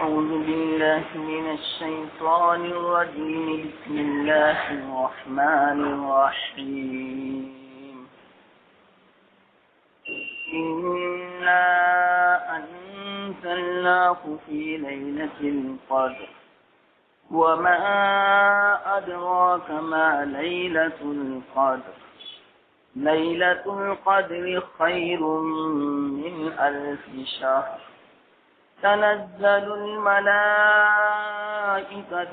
أعوذ بالله من الشيطان الرجيم بسم الله الرحمن الرحيم إنا أنزلناه في ليلة القدر وما أدراك ما ليلة القدر ليلة القدر خير من 1000 شهر تنزل الملائكة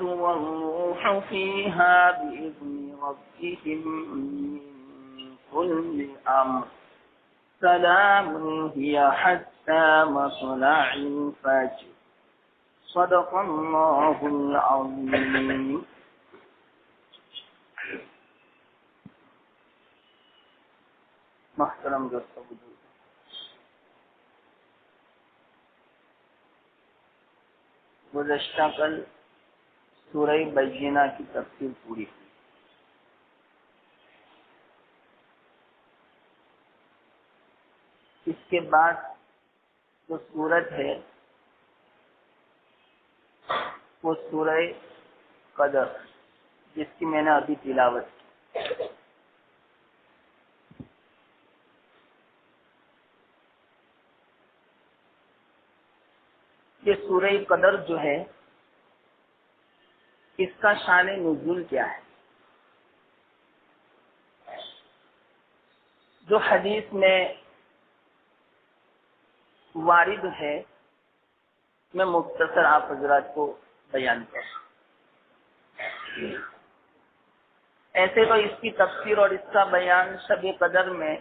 والروح فيها بإذن ربهم من كل أمر سلام هي حتى مطلع الفجر صدق الله العظيم. محترم دوستو، گزشتہ کل سورہ بینہ کی تفسیر پوری ہوئی. اس کے بعد جو سورت ہے وہ سورہ قدر، جس کی میں نے ابھی تلاوت کی. یہ سورہ قدر جو ہے، اس کا شان نزول کیا ہے؟ جو حدیث میں وارد ہے میں مختصر آپ حضرات کو بیان کروں. ایسے تو اس کی تفسیر اور اس کا بیان شب قدر میں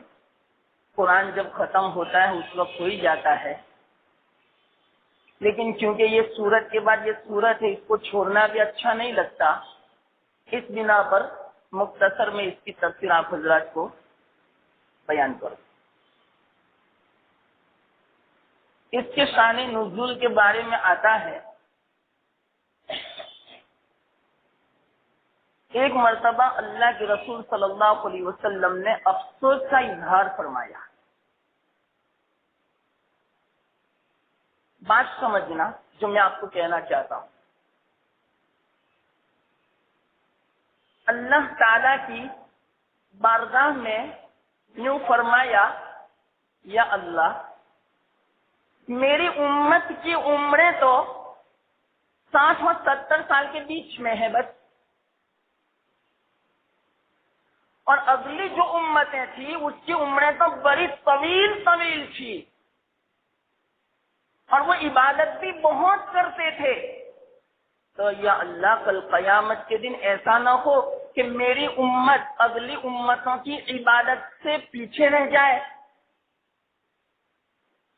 قرآن جب ختم ہوتا ہے اس وقت ہو ہی جاتا ہے، لیکن چونکہ یہ سورت کے بعد یہ سورت ہے، اس کو چھوڑنا بھی اچھا نہیں لگتا، اس بنا پر مختصر میں اس کی تفسیر آپ حضرات کو بیان کروں. اس کے شان نزول کے بارے میں آتا ہے، ایک مرتبہ اللہ کے رسول صلی اللہ علیہ وسلم نے افسوس کا اظہار فرمایا. بات سمجھنا جو میں آپ کو کہنا چاہتا ہوں. اللہ تعالی کی بارگاہ میں یوں فرمایا، یا اللہ میری امت کی عمریں تو 60 اور 70 سال کے بیچ میں ہے بس، اور اگلی جو امتیں تھی اس کی عمریں تو بڑی طویل تھی، اور وہ عبادت بھی بہت کرتے تھے. تو یا اللہ کل قیامت کے دن ایسا نہ ہو کہ میری امت اگلی امتوں کی عبادت سے پیچھے رہ جائے.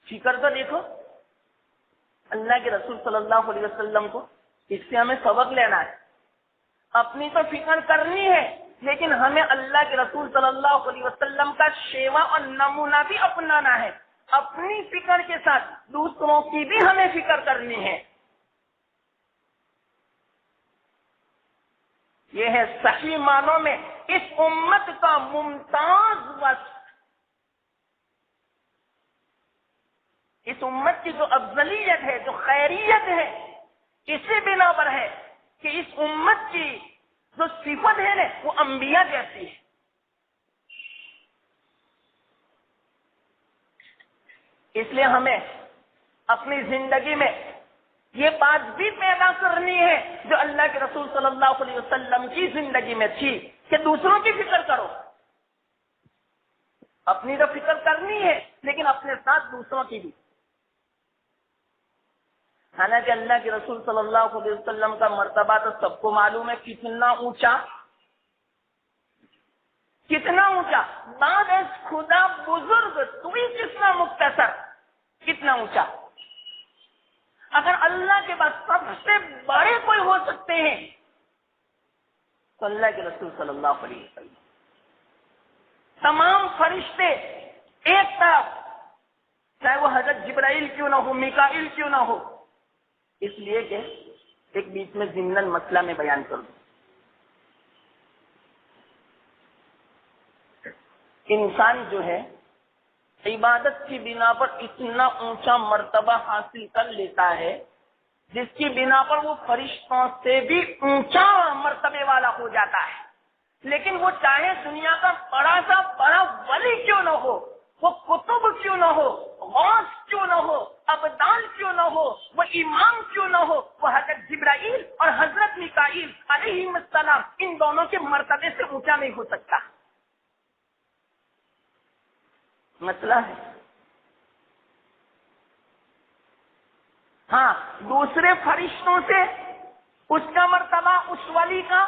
فکر تو دیکھو اللہ کے رسول صلی اللہ علیہ وسلم کو، اس سے ہمیں سبق لینا ہے. اپنی تو فکر کرنی ہے، لیکن ہمیں اللہ کے رسول صلی اللہ علیہ وسلم کا شیوا اور نمونہ بھی اپنانا ہے. اپنی فکر کے ساتھ دوسروں کی بھی ہمیں فکر کرنی ہے. یہ ہے صحیح معنوں میں اس امت کا ممتاز وصف. اس امت کی جو افضلیت ہے، جو خیریت ہے، اسی بنا پر ہے کہ اس امت کی جو صفت ہے نا وہ انبیاء جیسی ہے. اس لیے ہمیں اپنی زندگی میں یہ بات بھی پیدا کرنی ہے جو اللہ کے رسول صلی اللہ علیہ وسلم کی زندگی میں تھی، کہ دوسروں کی فکر کرو. اپنی تو فکر کرنی ہے لیکن اپنے ساتھ دوسروں کی بھی. حالانکہ اللہ کے رسول صلی اللہ علیہ وسلم کا مرتبہ تو سب کو معلوم ہے کتنا اونچا، کتنا اونچا. بعد از خدا بزرگ تو ہی کتنا مختصر، کتنا اونچا. اگر اللہ کے پاس سب سے بڑے کوئی ہو سکتے ہیں تو اللہ کے رسول صلی اللہ علیہ وسلم. تمام فرشتے ایک طرف، چاہے وہ حضرت جبرائیل کیوں نہ ہو، میکائیل کیوں نہ ہو. اس لیے کہ ایک بیچ میں ضمناً مسئلہ میں بیان کر دوں. انسان جو ہے عبادت کی بنا پر اتنا اونچا مرتبہ حاصل کر لیتا ہے جس کی بنا پر وہ فرشتوں سے بھی اونچا مرتبے والا ہو جاتا ہے. لیکن وہ چاہے دنیا کا بڑا سا بڑا ولی کیوں نہ ہو، وہ قطب کیوں نہ ہو، غوث کیوں نہ ہو، ابدال کیوں نہ ہو، وہ امام کیوں نہ ہو، وہ حضرت جبرائیل اور حضرت میکائیل علیہ السلام ان دونوں کے مرتبے سے اونچا نہیں ہو سکتا. مسئلہ ہے. ہاں، دوسرے فرشتوں سے اس کا مرتبہ اس ولی کا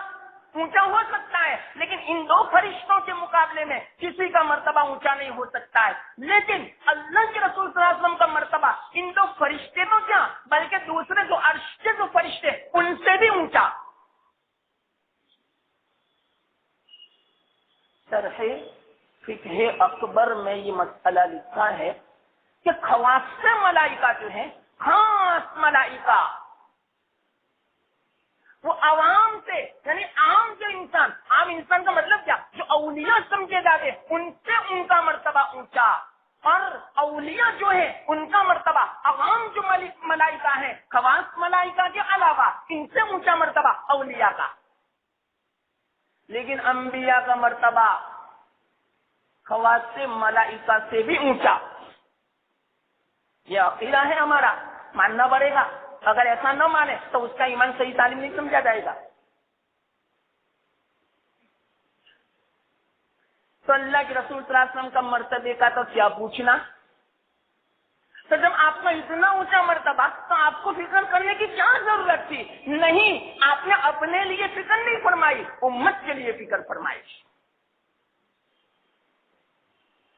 اونچا ہو سکتا ہے، لیکن ان دو فرشتوں کے مقابلے میں کسی کا مرتبہ اونچا نہیں ہو سکتا ہے. لیکن اللہ کے رسول صلی اللہ علیہ وسلم کا مرتبہ ان دو فرشتے تو کیا، بلکہ دوسرے جو عرش کے جو فرشتے ان سے بھی اونچا. شرح فقہ اکبر میں یہ مسئلہ لکھا ہے کہ خواص ملائکہ جو ہیں، خاص ملائکہ، وہ عوام سے، یعنی عام جو انسان، عام انسان کا مطلب کیا، جو اولیاء سمجھے جاتے ان سے ان کا مرتبہ اونچا، اور اولیاء جو ہے ان کا مرتبہ عوام جو ملائکہ ہیں، خواص ملائکہ کے علاوہ ان سے اونچا مرتبہ اولیاء کا. لیکن انبیاء کا مرتبہ خواص ملائکہ سے بھی اونچا. یہ عقیدہ ہے ہمارا، ماننا پڑے گا. اگر ایسا نہ مانے تو اس کا ایمان صحیح تعلیم نہیں سمجھا جائے گا. تو اللہ کے رسول صلی اللہ علیہ وسلم کا مرتبے کا تو کیا پوچھنا. تو جب آپ کو اتنا اونچا مرتبہ، تو آپ کو فکر کرنے کی کیا ضرورت تھی؟ نہیں، آپ نے اپنے لیے فکر نہیں فرمائی، امت کے لیے فکر فرمائی.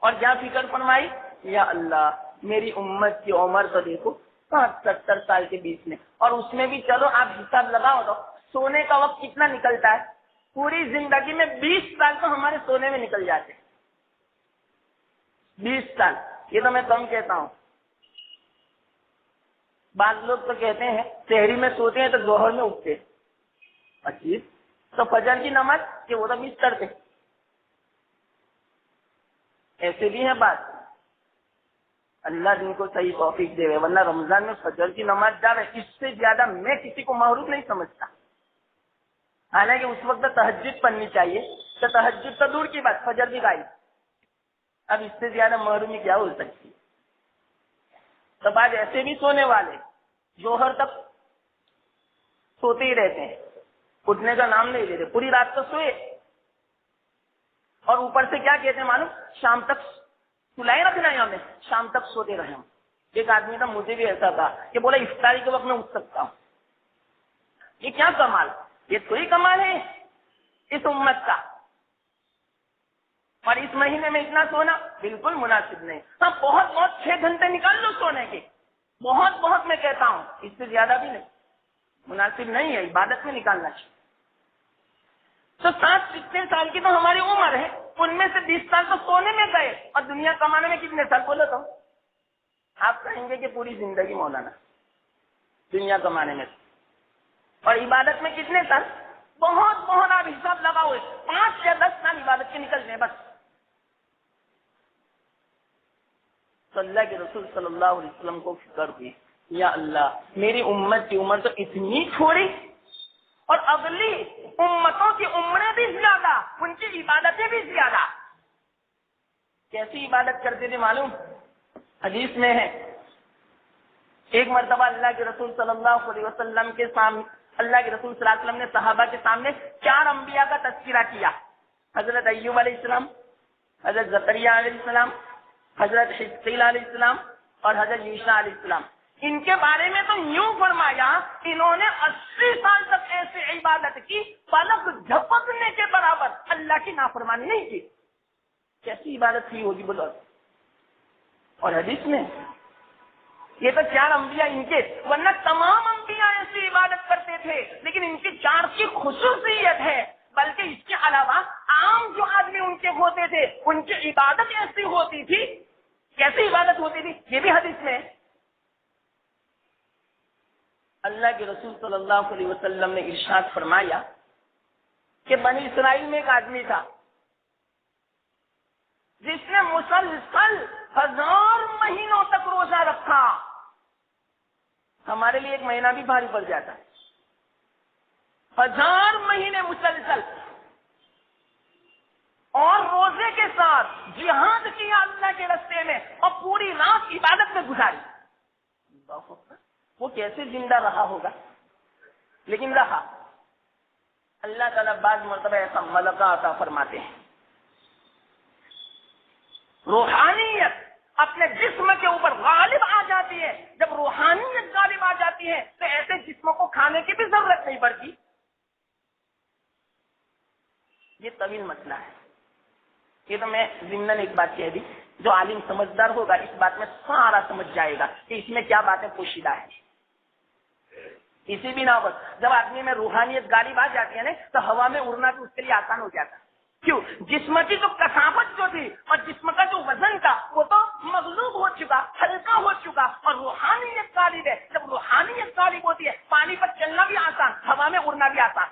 اور کیا فکر فرمائی؟ یا اللہ میری امت کی عمر تو دیکھو 70 سال کے بیچ میں، اور اس میں بھی چلو آپ حساب لگاؤ تو سونے کا وقت کتنا نکلتا ہے. پوری زندگی میں 20 سال تو ہمارے سونے میں نکل جاتے. 20 سال، یہ تو میں کم کہتا ہوں. بعض لوگ تو کہتے ہیں شہری میں سوتے ہیں تو ظہر میں اٹھتے. عجیب. تو فجر کی نماز کہ وہ تو بستر پہ. ایسے بھی ہیں بات. اللہ جن کو صحیح توفیق دے، ورنہ رمضان میں فجر کی نماز جا رہے، اس سے زیادہ میں کسی کو معروف نہیں سمجھتا. حالانکہ اس وقت تہجد پڑھنی چاہیے، تو تہجد تو دور کی بات، فجر بھی گائی. اب اس سے زیادہ محرومی کیا ہو سکتی. تو بعد ایسے بھی سونے والے جوہر تک سوتے ہی رہتے ہیں، اٹھنے کا نام نہیں لیتے، پوری رات تو سوئے. اور اوپر سے کیا کہتے ہیں معلوم، شام تک سلائے رکھنا ہے ہمیں، شام تک سوتے رہے ہم. ایک آدمی تھا، مجھے بھی ایسا تھا کہ بولا افطاری کے وقت میں اٹھ سکتا ہوں. یہ کیا کمال، یہ کوئی کمال ہے اس امت کا. اور اس مہینے میں اتنا سونا بالکل مناسب نہیں. ہاں بہت بہت 6 گھنٹے نکال لو سونے کے، بہت بہت میں کہتا ہوں، اس سے زیادہ بھی نہیں، مناسب نہیں ہے، عبادت میں نکالنا چاہیے. تو 60 سال کی تو ہماری عمر ہے، ان میں سے 20 سال تو سونے میں گئے، اور دنیا کمانے میں کتنے سال بولو تو. آپ کہیں گے کہ پوری زندگی مولانا دنیا کمانے میں، اور عبادت میں کتنے سال؟ بہت بہت آپ حساب لگاؤ، 5 یا 10 سال عبادت کے نکلنے بس. تو اللہ کے رسول صلی اللہ علیہ وسلم کو فکر ہوئی، یا اللہ میری امت کی عمر تو اتنی تھوڑی، اور اگلی امتوں کی عمریں بھی زیادہ، ان کی عبادتیں بھی زیادہ. کیسی عبادت کرتے تھے معلوم؟ حدیث میں ہے، ایک مرتبہ اللہ کے رسول صلی اللہ علیہ وسلم کے سامنے، اللہ کے رسول صلی اللہ علیہ وسلم نے صحابہ کے سامنے 4 انبیاء کا تذکرہ کیا. حضرت ایوب علیہ السلام، حضرت زکریا علیہ السلام، حضرت حزقیل علیہ السلام اور حضرت یوشع علیہ السلام. ان کے بارے میں تو یوں فرمایا، انہوں نے 80 سال تک ایسی عبادت کی، پلک جھپکنے کے برابر اللہ کی نافرمانی نہیں کی. کیسی عبادت کی ہوگی بولو. اور حدیث میں یہ تو 4 انبیاء ان کے، ورنہ تمام انبیاء ایسی عبادت کرتے تھے، لیکن ان کی 4 کی خصوصیت ہے. بلکہ اس کے علاوہ عام جو آدمی ان کے ہوتے تھے، ان کی عبادت ایسی ہوتی تھی. کیسی عبادت ہوتی تھی یہ بھی حدیث میں. اللہ کے رسول صلی اللہ علیہ وسلم نے ارشاد فرمایا کہ بنی اسرائیل میں ایک آدمی تھا جس نے مسلسل 1000 مہینوں تک روزہ رکھا. ہمارے لیے ایک مہینہ بھی بھاری پڑ جاتا ہے. 1000 مہینے مسلسل اور روزے کے ساتھ جہاد کیا اللہ کے راستے میں اور پوری رات عبادت میں گزاری. وہ کیسے زندہ رہا ہوگا؟ لیکن رہا. اللہ تعالیٰ بعض مرتبہ ایسا ملکہ عطا فرماتے ہیں، روحانیت اپنے جسم کے اوپر غالب آ جاتی ہے. جب روحانیت غالب آ جاتی ہے تو ایسے جسموں کو کھانے کی بھی ضرورت نہیں پڑتی. یہ طویل مسئلہ ہے. یہ تو میں ضمن ایک بات کہہ دی، جو عالم سمجھدار ہوگا اس بات میں سارا سمجھ جائے گا کہ اس میں کیا باتیں پوشیدہ ہیں. اسی بنا پر جب آدمی میں روحانیت غالب آ جاتی ہے نا تو ہوا میں اڑنا بھی اس کے لیے آسان ہو جاتا ہے. کیوں؟ جسم کی جو کثافت جو تھی اور جسم کا جو وزن تھا وہ تو مغلوب ہو چکا، ہلکا ہو چکا، اور روحانیت غالب ہے. جب روحانیت غالب ہوتی ہے پانی پر چلنا بھی آسان، ہوا میں اڑنا بھی آسان.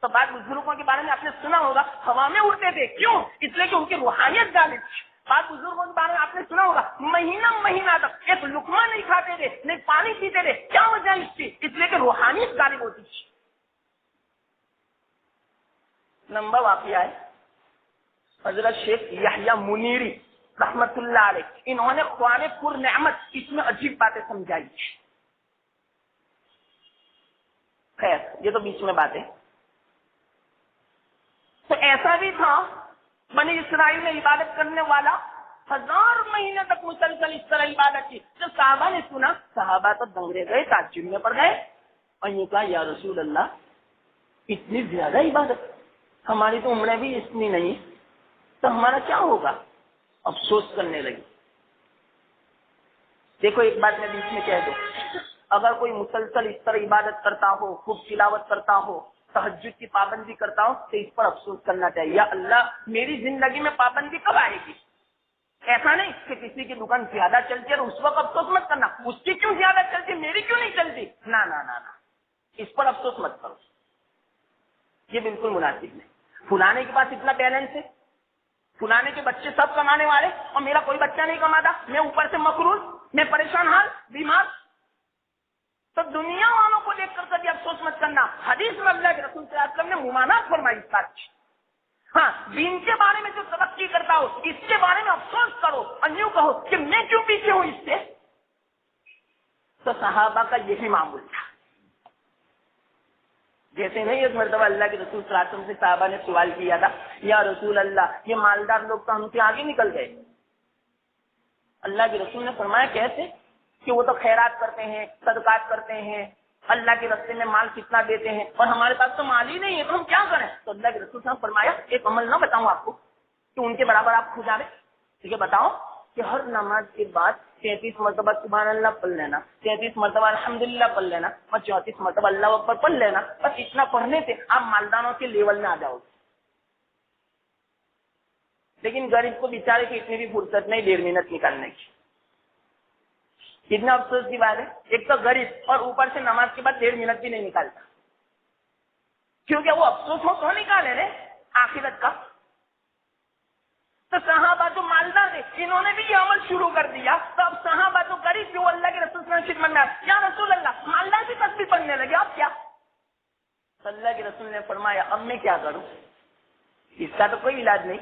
تو بعض بزرگوں کے بارے میں آپ نے سنا ہوگا ہوا میں اڑتے تھے. کیوں؟ اس لیے کہ ان کی روحانیت غالب تھی. بعض بزرگوں کے بارے میں آپ نے سنا ہوگا مہینہ تک ایک لقمہ نہیں کھاتے تھے، نہیں پانی پیتے تھے. کیا وجہ اس کی؟ اس لیے کہ روحانیت غالب ہوتی تھی. لمبا واقعہ ہے. حضرت شیخ یحییٰ منیری رحمت اللہ علیہ، انہوں نے قرآن پر نعمت اس میں عجیب باتیں سمجھائی. خیر یہ تو بیچ میں باتیں. تو ایسا بھی تھا بنی اسرائیل میں عبادت کرنے والا 1000 مہینے تک مسلسل اس طرح عبادت کی. جب صحابہ نے سنا، صحابہ تو دنگ رہ گئے، تعجب میں پڑ گئے اور یہ کہا یا رسول اللہ اتنی زیادہ عبادت، ہماری تو عمریں بھی اتنی نہیں، تو ہمارا کیا ہوگا؟ افسوس کرنے لگی. دیکھو ایک بات میں بیچ میں کہہ دوں، اگر کوئی مسلسل اس طرح عبادت کرتا ہو، خوب تلاوت کرتا ہو، تہجد کی پابندی کرتا ہو تو اس پر افسوس کرنا چاہیے. یا اللہ میری زندگی میں پابندی کب آئے گی؟ ایسا نہیں کہ کسی کی دکان زیادہ چلتی ہے اور اس وقت افسوس مت کرنا اس کی کیوں زیادہ چلتی میری کیوں نہیں چلتی. نہ نہ نہ نہ، اس پر افسوس مت کرو، یہ بالکل مناسب نہیں. فلانے کے پاس اتنا بیلنس ہے، فلانے کے بچے سب کمانے والے اور میرا کوئی بچہ نہیں کماتا، میں اوپر سے مقروض، میں پریشان حال، بیمار. تو دنیا والوں کو دیکھ کر کبھی افسوس مت کرنا. حدیث میں اللہ کے رسول صلی اللہ علیہ وسلم نے ممانعت فرمائی اس بات کی. ہاں دین کے بارے میں جو ترقی کرتا ہو اس کے بارے میں افسوس کرو اور یوں کہو کہ میں کیوں پیچھے ہوں اس سے. تو صحابہ کا یہی معمول تھا. جیسے نہیں ایک مرتبہ اللہ کے رسول صلی اللہ علیہ وسلم سے صحابہ نے سوال کیا تھا، یا رسول اللہ یہ مالدار لوگ تو ہم سے آگے نکل گئے. اللہ کے رسول نے فرمایا کیسے؟ کہ وہ تو خیرات کرتے ہیں، صدقات کرتے ہیں، اللہ کے راستے میں مال کتنا دیتے ہیں، اور ہمارے پاس تو مال ہی نہیں ہے تو ہم کیا کریں؟ تو اللہ کے رسول نے فرمایا ایک عمل نہ بتاؤں آپ کو کہ ان کے برابر آپ کھو جاوے. ٹھیک ہے بتاؤ کہ ہر نماز کے بعد 33 مرتبہ سبحان اللہ پڑھ لینا، 33 مرتبہ الحمدللہ پڑھ لینا اور 34 مرتبہ اللہ اکبر پڑھ لینا. بس اتنا پڑھنے سے آپ مالداروں کے لیول میں آ جاؤ گے. لیکن غریب کو بیچارے کی اتنی بھی فرصت نہیں 1.5 منٹ نکالنے کی. کتنا افسوس کی بات ہے، ایک تو غریب اور اوپر سے نماز کے بعد 1.5 منٹ بھی نہیں نکالتا، کیونکہ وہ افسوس ہو تو نکالے رے آخرت کا. تو صحابہ جو مالدار تھے انہوں نے بھی یہ عمل شروع کر دیا. تو اب صحابہ جو غریب جو اللہ کے رسول کی خدمت میں آئے، یا رسول اللہ مالدار بھی تسبیح پڑھنے لگے، اب کیا؟ تو اللہ کے رسول نے فرمایا اب میں کیا کروں؟ اس کا تو کوئی علاج نہیں.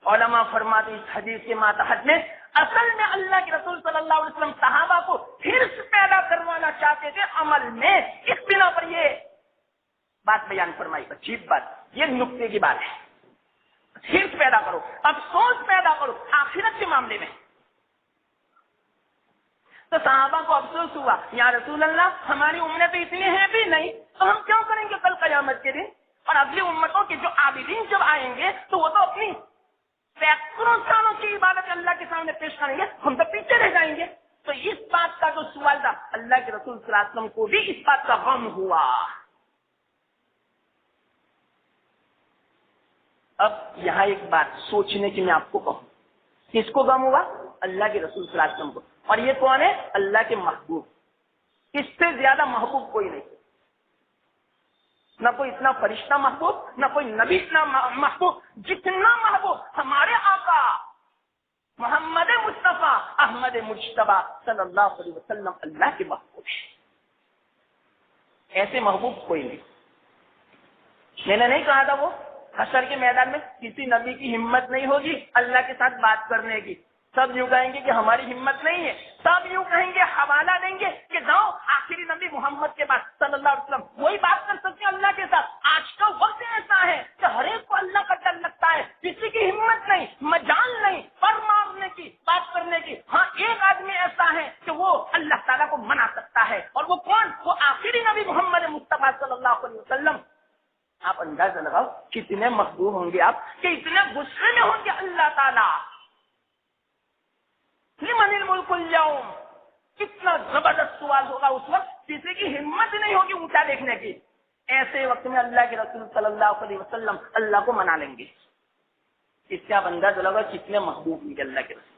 علماء فرماتے اس حدیث کے ماتحت میں اصل میں اللہ کے رسول صلی اللہ علیہ وسلم صحابہ کو حرص پیدا کروانا چاہتے تھے عمل میں. اس بنا پر یہ بات بیان فرمائی. عجیب بات، یہ نکتے کی بات ہے. حرص پیدا کرو، افسوس پیدا کرو آخرت کے معاملے میں. تو صحابہ کو افسوس ہوا یا رسول اللہ ہماری عمریں تو اتنی ہیں بھی نہیں، تو ہم کیوں کریں گے کل قیامت کے دن؟ اور اگلی امتوں کے جو عابدین جب آئیں گے تو وہ تو اپنی سینکڑوں سالوں کی عبادت اللہ کے سامنے پیش کریں گے، ہم تو پیچھے رہ جائیں گے. تو اس بات کا جو سوال تھا اللہ کے رسول صلی اللہ علیہ وسلم کو بھی اس بات کا غم ہوا. اب یہاں ایک بات سوچنے کی میں آپ کو کہوں، کس کو غم ہوا؟ اللہ کے رسول صلی اللہ علیہ وسلم کو. اور یہ کون ہے؟ اللہ کے محبوب. اس سے زیادہ محبوب کوئی نہیں. نہ کوئی اتنا فرشتہ محبوب، نہ کوئی نبی اتنا محبوب، جتنا محبوب ہمارے آقا محمد مصطفیٰ احمد مجتبی صلی اللہ علیہ وسلم اللہ کے محبوب ہیں. ایسے محبوب کوئی نہیں. میں نے نہیں کہا تھا وہ حشر کے میدان میں کسی نبی کی ہمت نہیں ہوگی اللہ کے ساتھ بات کرنے کی. سب یوں کہیں گے کہ ہماری ہمت نہیں ہے. سب یوں کہیں گے, حوالہ دیں گے کہ جاؤ آخری نبی محمد کے پاس صلی اللہ علیہ وسلم, وہی بات کر سکتے ہیں اللہ کے ساتھ. آج کا وقت ایسا ہے کہ ہر ایک کو اللہ کا ڈر لگتا ہے, کسی کی ہمت نہیں, مجال نہیں پر مارنے کی, بات کرنے کی. ہاں ایک آدمی ایسا ہے کہ وہ اللہ تعالیٰ کو منا سکتا ہے, اور وہ کون؟ وہ آخری نبی محمد مصطفیٰ صلی اللہ علیہ وسلم. آپ اندازہ لگاؤ کتنے محبوب ہوں گے آپ, کہ اتنے غصے میں ہوں گے اللہ تعالیٰ. لمن الملک اليوم, کتنا زبردست سوال ہوگا اس وقت, کسی کی ہمت نہیں ہوگی اونچا دیکھنے کی. ایسے وقت میں اللہ کے رسول صلی اللہ علیہ وسلم اللہ کو منا لیں گے. اس سے آپ اندازہ لگاؤ کتنے محبوب ہوں گے اللہ کے رسول,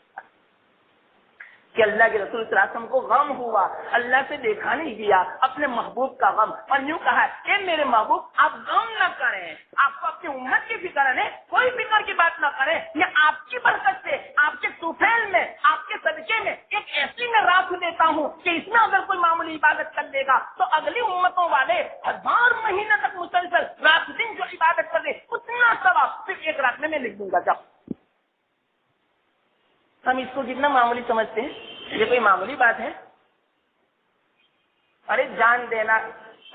کہ اللہ کے رسول صلی اللہ علیہ وسلم کو غم ہوا, اللہ سے دیکھا نہیں گیا, اپنے محبوب کا غم. اور یوں کہا کہ میرے محبوب آپ غم نہ کریں, آپ کو اپنی امت کی فکر ہے, کوئی فکر کی بات نہ کریں. میں آپ کی برکت سے, آپ کے طفیل میں, آپ کے صدقے میں ایک ایسی میں رات دیتا ہوں کہ اس میں اگر کوئی معمولی عبادت کر لے گا تو اگلی امتوں والے 1000 مہینے تک مسلسل رات دن جو عبادت کر لے اتنا ثواب صرف ایک رات میں لکھ دوں گا. جب ہم اس کو کتنا معمولی سمجھتے ہیں, یہ کوئی معمولی بات ہے؟ ارے جان دینا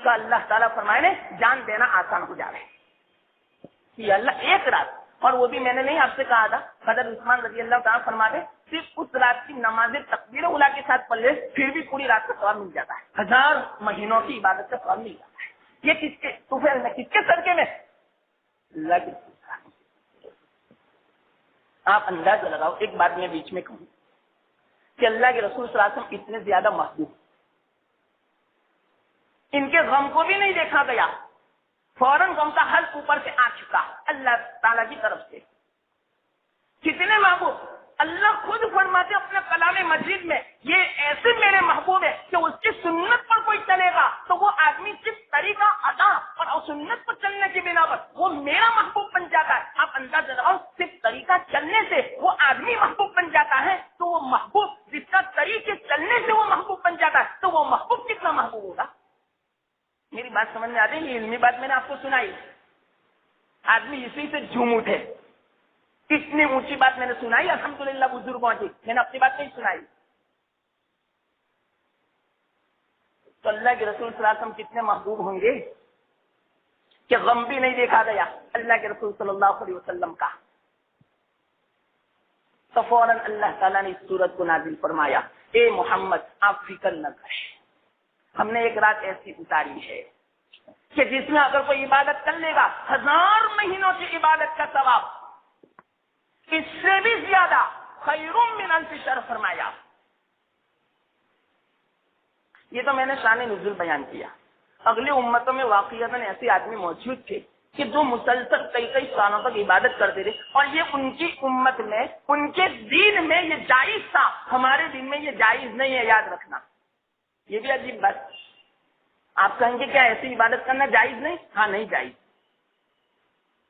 کا اللہ تعالیٰ فرمائے نے جان دینا آسان ہو جا رہا ہے کہ اللہ ایک رات, اور وہ بھی میں نے نہیں آپ سے کہا تھا, حضرت عثمان رضی اللہ تعالیٰ فرماتے صرف اس رات کی نماز تکبیر اولیٰ کے ساتھ پڑھ لے پھر بھی پوری رات کا ثواب مل جاتا ہے, 1000 مہینوں کی عبادت کا ثواب مل جاتا ہے. یہ کس کے طفیل میں, کس کے صدقے میں؟ اللہ کے. آپ اندازہ لگاؤ, ایک بات میں بیچ میں کہوں کہ اللہ کے رسول صلی اللہ علیہ وسلم اتنے زیادہ محبوب, ان کے غم کو بھی نہیں دیکھا گیا, فوراً غم کا حل اوپر سے آ چکا اللہ تعالیٰ کی طرف سے. کتنے محبوب, اللہ خود فرماتے اپنے کلام مجید میں, یہ ایسے میرے محبوب ہے کہ اس کی سنت پر کوئی چلے گا تو وہ آدمی صرف طریقہ ادا اور سنت پر چلنے کی بنا پر وہ میرا محبوب بن جاتا ہے. آپ اندازہ لگاؤ صرف طریقہ چلنے سے وہ آدمی محبوب بن جاتا ہے, تو وہ محبوب جس کا طریقے چلنے سے وہ محبوب بن جاتا ہے, تو وہ محبوب کتنا محبوب ہوگا. میری بات سمجھ میں آتی ہے؟ یہ علمی بات میں نے آپ کو سنائی, آدمی اسی سے جھوم اٹھے. اتنی اونچی بات میں نے سنائی الحمدللہ بزرگوں کی, میں نے اپنی بات نہیں سنائی. تو اللہ کے رسول صلی اللہ علیہ وسلم کتنے محبوب ہوں گے کہ غم بھی نہیں دیکھا گیا اللہ کے رسول صلی اللہ علیہ وسلم کا. تو فوراً اللہ تعالیٰ نے اس سورت کو نازل فرمایا, اے محمد آپ فکر نہ کریں, ہم نے ایک رات ایسی اتاری ہے کہ جس میں اگر کوئی عبادت کر لے گا 1000 مہینوں کی عبادت کا ثواب, اس سے بھی زیادہ خیر من الف شہر فرمایا. یہ تو میں نے شان نزول بیان کیا. اگلی امتوں میں واقعتاً ایسے آدمی موجود تھے کہ جو مسلسل کئی سالوں تک عبادت کرتے تھے, اور یہ ان کی امت میں, ان کے دین میں یہ جائز تھا, ہمارے دین میں یہ جائز نہیں ہے, یاد رکھنا. یہ بھی عجیب بات. آپ کہیں گے کیا ایسی عبادت کرنا جائز نہیں؟ ہاں نہیں جائز.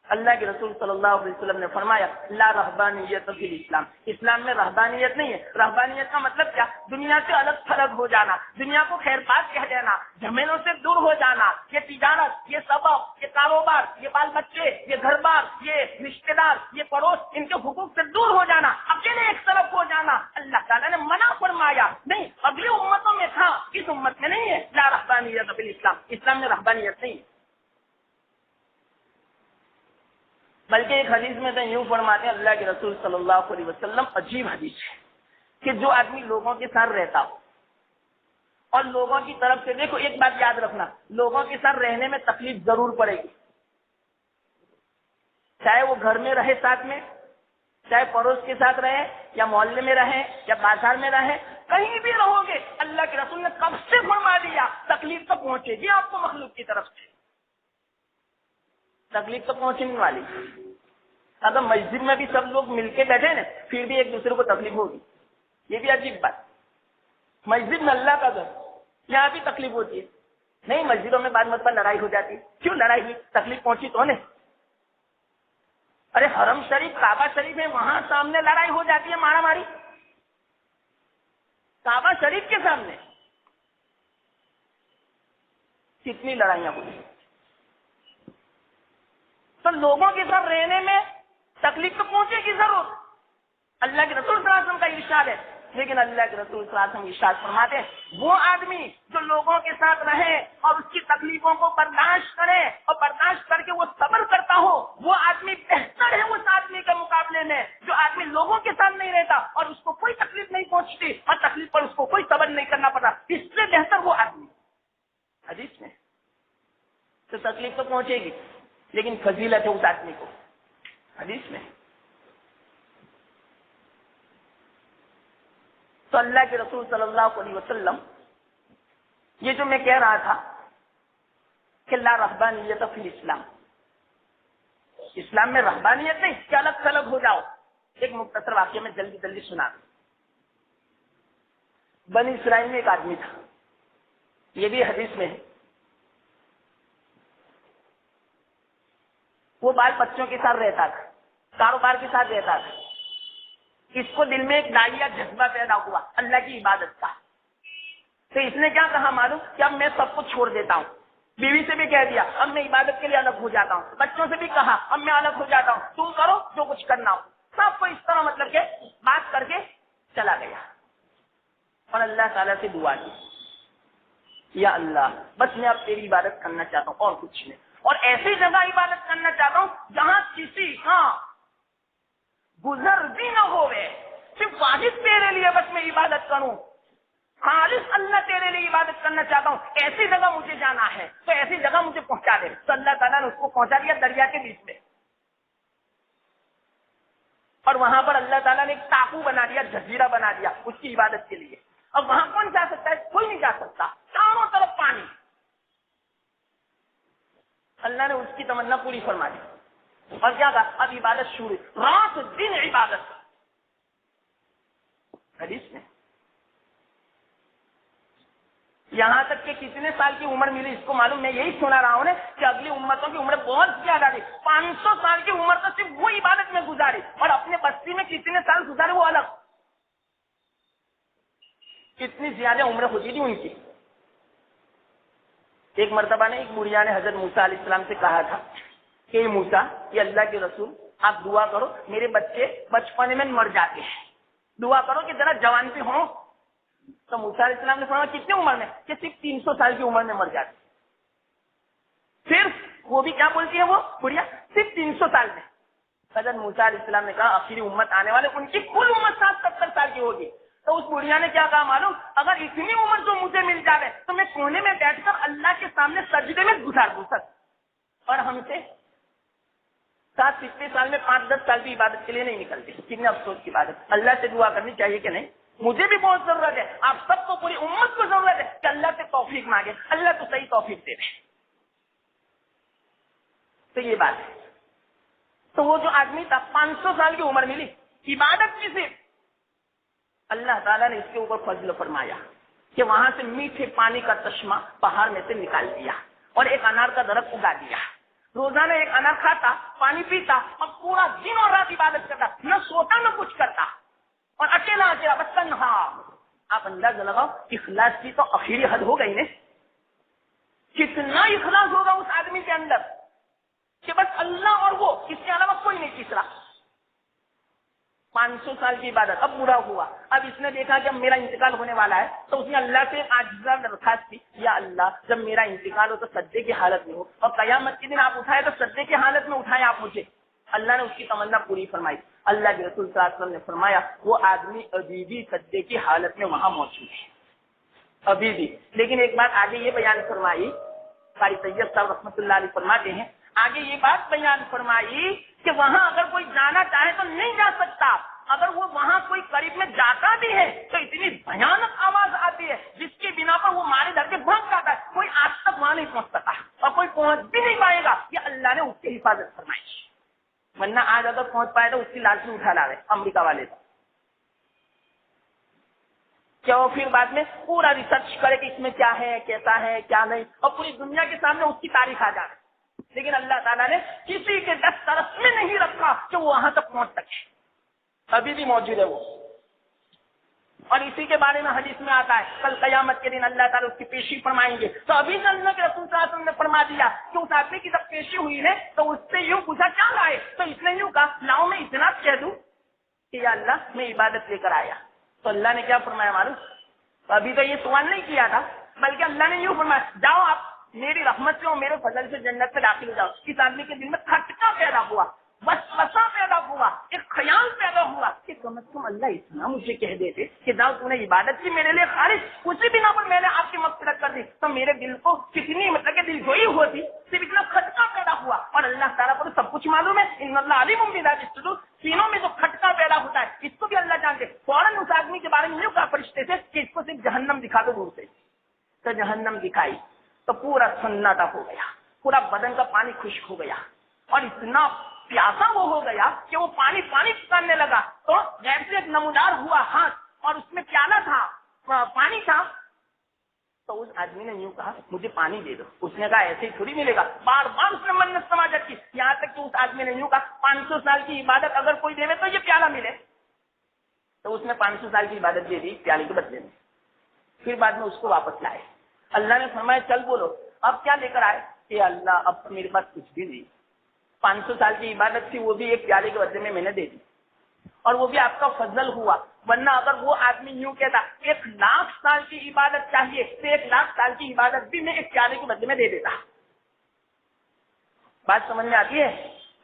اللہ کے رسول صلی اللہ علیہ وسلم نے فرمایا لا رہبانیت فی الاسلام, اسلام میں رہبانیت نہیں ہے. رہبانیت کا مطلب کیا؟ دنیا سے الگ تھلگ ہو جانا, دنیا کو خیر بات کہہ دینا, جھمیلوں سے دور ہو جانا. یہ تجارت, یہ سبب, یہ کاروبار, یہ بال بچے, یہ گھر بار, یہ رشتے دار, یہ پڑوس, ان کے حقوق سے دور ہو جانا, اکیلے ایک طرف ہو جانا. اللہ تعالیٰ نے منع فرمایا. نہیں, اگلی امتوں میں تھا, اس امت میں نہیں ہے. لا رہبانیت فی الاسلام, اسلام میں رہبانیت نہیں ہے. بلکہ ایک حدیث میں تو یوں فرماتے ہیں اللہ کے رسول صلی اللہ علیہ وسلم, عجیب حدیث ہے, کہ جو آدمی لوگوں کے ساتھ رہتا ہو اور لوگوں کی طرف سے, دیکھو ایک بات یاد رکھنا, لوگوں کے ساتھ رہنے میں تکلیف ضرور پڑے گی, چاہے وہ گھر میں رہے ساتھ میں, چاہے پڑوس کے ساتھ رہے, یا محلے میں رہے, یا بازار میں رہے, کہیں بھی رہو گے. اللہ کے رسول نے کب سے فرما دیا تکلیف تو پہنچے گی آپ کو مخلوق کی طرف سے, تکلیف تو پہنچنے والی. اگر مسجد میں بھی سب لوگ مل کے بیٹھے نا پھر بھی ایک دوسرے کو تکلیف ہوگی. یہ بھی عجیب بات. مسجد میں اللہ کا گھر, یہاں بھی تکلیف ہوتی ہے. نہیں, مسجدوں میں بعض مرتبہ لڑائی ہو جاتی ہے. کیوں لڑائی ہوئی؟ تکلیف پہنچی تو نے. ارے حرم شریف, کعبہ شریف ہے, وہاں سامنے لڑائی ہو جاتی ہے, مارا ماری. کعبہ شریف کے سامنے کتنی لڑائیاں ہوئی. تو لوگوں کے ساتھ رہنے میں تکلیف تو پہنچے گی ضرور. اللہ کے رسول صلی اللہ علیہ وسلم کا ارشاد ہے. لیکن اللہ کے رسول صلی اللہ علیہ وسلم ارشاد فرماتے ہیں وہ آدمی جو لوگوں کے ساتھ رہے اور اس کی تکلیفوں کو برداشت کرے اور برداشت کر کے وہ صبر کرتا ہو, وہ آدمی بہتر ہے اس آدمی کے مقابلے میں جو آدمی لوگوں کے ساتھ نہیں رہتا اور اس کو کوئی تکلیف نہیں پہنچتی اور تکلیف پر اس کو کوئی صبر نہیں کرنا پڑتا. اس سے بہتر وہ آدمی. حدیث میں تو تکلیف تو پہنچے گی لیکن فضیلت ہے اس آدمی کو. حدیث میں تو اللہ کے رسول صلی اللہ علیہ وسلم یہ جو میں کہہ رہا تھا کہ لا رہبانیت فی الاسلام, اسلام میں رہبانیت نہیں کہ الگ تھلگ ہو جاؤ. ایک مختصر واقعہ میں جلدی جلدی سنا دوں. بنی اسرائیل میں ایک آدمی تھا, یہ بھی حدیث میں ہے. وہ بال بچوں کے ساتھ رہتا تھا, کاروبار کے ساتھ رہتا تھا. اس کو دل میں ایک داعیہ جذبہ پیدا ہوا اللہ کی عبادت کا. تو اس نے کیا کہا معلوم کہ اب میں سب کچھ چھوڑ دیتا ہوں. بیوی سے بھی کہہ دیا اب میں عبادت کے لیے الگ ہو جاتا ہوں. بچوں سے بھی کہا اب میں الگ ہو جاتا ہوں, تم کرو جو کچھ کرنا ہو. سب کو اس طرح مطلب کہ بات کر کے چلا گیا اور اللہ تعالیٰ سے دعا کی یا اللہ بس میں اب تیری عبادت کرنا چاہتا ہوں اور کچھ نہیں, اور ایسی جگہ عبادت کرنا چاہتا ہوں جہاں کسی کا گزر بھی نہ ہوئے, صرف واحد تیرے لیے بس میں عبادت کروں, خالص اللہ تیرے لیے عبادت کرنا چاہتا ہوں. ایسی جگہ مجھے جانا ہے تو ایسی جگہ مجھے پہنچا دے. تو اللہ تعالیٰ نے اس کو پہنچا دیا دریا کے بیچ میں, اور وہاں پر اللہ تعالیٰ نے ایک ٹاپو بنا دیا, جزیرہ بنا دیا اس کی عبادت کے لیے. اب وہاں کون جا سکتا ہے؟ کوئی نہیں جا سکتا, چاروں طرف پانی. اللہ نے اس کی تمنا پوری فرما دی اور کیا کہا اب عبادت شروع, رات دن عبادت. حدیث میں یہاں تک کہ کتنے سال کی عمر ملی اس کو معلوم, میں یہی سنا رہا ہوں نے کہ اگلی امتوں کی عمر بہت زیادہ تھی. 500 سال کی عمر تو صرف وہ عبادت میں گزاری, اور اپنے بستی میں کتنے سال گزارے وہ الگ. کتنی زیادہ عمر ہوتی تھی ان کی. ایک مرتبہ نے ایک بڑھیا نے حضرت موسیٰ علیہ السلام سے کہا تھا کہ موسیٰ یہ اللہ کے رسول آپ دعا کرو میرے بچے بچپن میں مر جاتے ہیں, دعا کرو کہ ذرا جوان پہ ہوں. تو موسیٰ علیہ السلام نے فرمایا کتنی عمر میں؟ کہ صرف 300 سال کی عمر میں مر جاتے. پھر وہ بھی کیا بولتی ہے وہ بڑھیا, صرف 300 سال میں. حضرت موسیٰ علیہ السلام نے کہا آخری امت آنے والے ان کی کل عمر 60-70 سال کی ہوگی. تو اس بڑھیا نے کیا کہا معلوم, اگر اتنی عمر جو مجھے مل جائے تو میں کونے میں بیٹھ کر اللہ کے سامنے سجدے میں گزار دوں سر. اور ہم سے 60-70 سال میں 5-10 سال کی عبادت کے لیے نہیں نکلتے. کتنے افسوس کی بات ہے. اللہ سے دعا کرنی چاہیے کہ نہیں؟ مجھے بھی بہت ضرورت ہے, آپ سب کو پوری امت کو ضرورت ہے کہ اللہ سے توفیق مانگے, اللہ تو صحیح توفیق دے دے. تو یہ بات ہے. تو وہ جو آدمی تھا 500 سال کی عمر ملی عبادت کی صرف, اللہ تعالیٰ نے اس کے اوپر فضل فرمایا کہ وہاں سے میٹھے پانی کا چشمہ پہاڑ میں سے نکال دیا اور ایک انار کا درخت اگا دیا. روزانہ ایک انار کھاتا, پانی پیتا اور پورا دن اور رات عبادت کرتا, نہ سوتا نہ کچھ کرتا, اور اکیلا بس تنہا. آپ اندازہ لگاؤ اخلاص کی تو آخری حد ہو گئی نا. کتنا اخلاص ہوگا اس آدمی کے اندر کہ بس اللہ اور وہ, اس کے علاوہ کوئی نہیں تیسرا. 500 سال کی عبادت. اب برا ہوا, اب اس نے دیکھا کہ اب میرا انتقال ہونے والا ہے, تو اس نے اللہ سے عاجزہ درخواست کی یا اللہ جب میرا انتقال ہو تو سجدے کی حالت میں ہو, اور قیامت کے دن آپ اٹھائے تو سجدے کی حالت میں اٹھائے آپ مجھے. اللہ نے اس کی تمنا پوری فرمائی. اللہ کے رسول صلی اللہ علیہ وسلم نے فرمایا وہ آدمی ابھی بھی سجدے کی حالت میں وہاں موجود ہے, ابھی بھی. لیکن ایک بات آگے یہ بیان فرمائی, قاری طیب صاحب رحمۃ اللہ علیہ فرماتے ہیں, آگے یہ بات بیان فرمائی کہ وہاں اگر کوئی جانا چاہے تو نہیں جا سکتا. اگر وہ وہاں کوئی قریب میں جاتا بھی ہے تو اتنی بھیانک آواز آتی ہے جس کی بنا پر وہ مارے ڈر کے بھاگ جاتا ہے. کوئی آج تک وہاں نہیں پہنچ سکا اور کوئی پہنچ بھی نہیں پائے گا. یہ اللہ نے اس کی حفاظت فرمائی, ورنہ آج اگر پہنچ پائے تو اس کی لاش بھی اٹھا لا رہے امریکہ والے تو کیا. وہ پھر بعد میں پورا ریسرچ کرے کہ اس میں کیا ہے, کیسا ہے, کیا نہیں, اور پوری دنیا کے سامنے اس کی تاریخ آ جائے. لیکن اللہ تعالیٰ نے کسی کے دست طرف میں نہیں رکھا کہ وہ وہاں تک پہنچ سکے. ابھی بھی موجود ہے وہ. اور اسی کے بارے میں حدیث میں آتا ہے کل قیامت کے دن اللہ تعالیٰ اس کی پیشی فرمائیں گے. تو ابھی سے اللہ کے رسول صلی اللہ علیہ وسلم نے فرما دیا کہ اس آدمی کی جب پیشی ہوئی ہے تو اس سے یوں پوچھا کیا لائے, تو اس نے یوں کہا لاؤ میں اتنا کہہ دوں کہ یا اللہ میں عبادت لے کر آیا. تو اللہ نے کیا فرمایا معلوم, تو ابھی تو یہ سوال نہیں کیا تھا بلکہ اللہ نے یوں فرمایا جاؤ آپ میری رحمت سے اور میرے فضل سے جنت میں داخل ہو جاؤ. اس آدمی کے دل میں کھٹکا پیدا ہوا, وسوسہ پیدا ہوا, ایک خیال پیدا ہوا کہ کم از کم اللہ اتنا مجھے کہہ دیتے کہ جاؤ تو نے عبادت کی میرے لیے خالص, اسی بنا پر میں نے آپ کی مغفرت کر دی تو میرے دل کو کتنی مطلب کہ دل جوئی ہوتی. صرف اتنا کھٹکا پیدا ہوا اور اللہ تعالیٰ کو سب کچھ معلوم ہے. ان اللہ علیم بذات الصدور, سینوں میں جو کھٹکا پیدا ہوتا ہے اس کو بھی اللہ جانتے. فوراً اس آدمی کے بارے میں یوں کہا فرشتے سے کہ اس کو صرف جہنم دکھا دو دور سے. تو جہنم دکھائی تو پورا سناٹا ہو گیا, پورا بدن کا پانی خشک ہو گیا اور اتنا پیاسا وہ ہو گیا کہ وہ پانی پکارنے لگا. تو غیب سے ایک نمودار ہوا ہاتھ اور اس میں پیالہ تھا, پانی تھا. تو اس آدمی نے یوں کہا مجھے پانی دے دو. اس نے کہا ایسے ہی تھوڑی ملے گا. بار بار اس نے منت سماجت کی, یہاں تک کہ اس آدمی نے یوں کہا 500 سال کی عبادت اگر کوئی دے تو یہ پیالہ ملے. تو اس نے 500 سال کی عبادت دے دی پیالے کے بدلے میں. پھر بعد میں اس کو واپس لائے. اللہ نے فرمایا چل بولو اب کیا لے کر آئے کہ اللہ اب میرے پاس کچھ بھی نہیں, 500 سال کی عبادت تھی وہ بھی ایک پیالے کے بدلے میں نے دے دی اور وہ بھی آپ کا فضل ہوا. ورنہ اگر وہ آدمی یوں کہتا 1,00,000 سال کی عبادت چاہیے تو 1,00,000 سال کی عبادت بھی میں ایک پیالے کے بدلے میں دے دیتا. بات سمجھ میں آتی ہے؟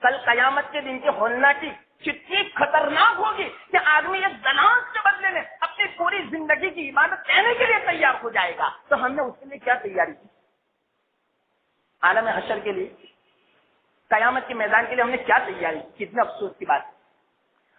کل قیامت کے دن کے ہولنا کی کتنی خطرناک ہوگی کہ آدمی ایک دناز کے بدلے میں اپنی پوری زندگی کی عبادت کرنے کے لیے تیار ہو جائے گا. تو ہم نے اس کے لیے کیا تیاری کی؟ عالم حشر کے لیے, قیامت کے میدان کے لیے ہم نے کیا تیاری کی؟ کتنے افسوس کی بات.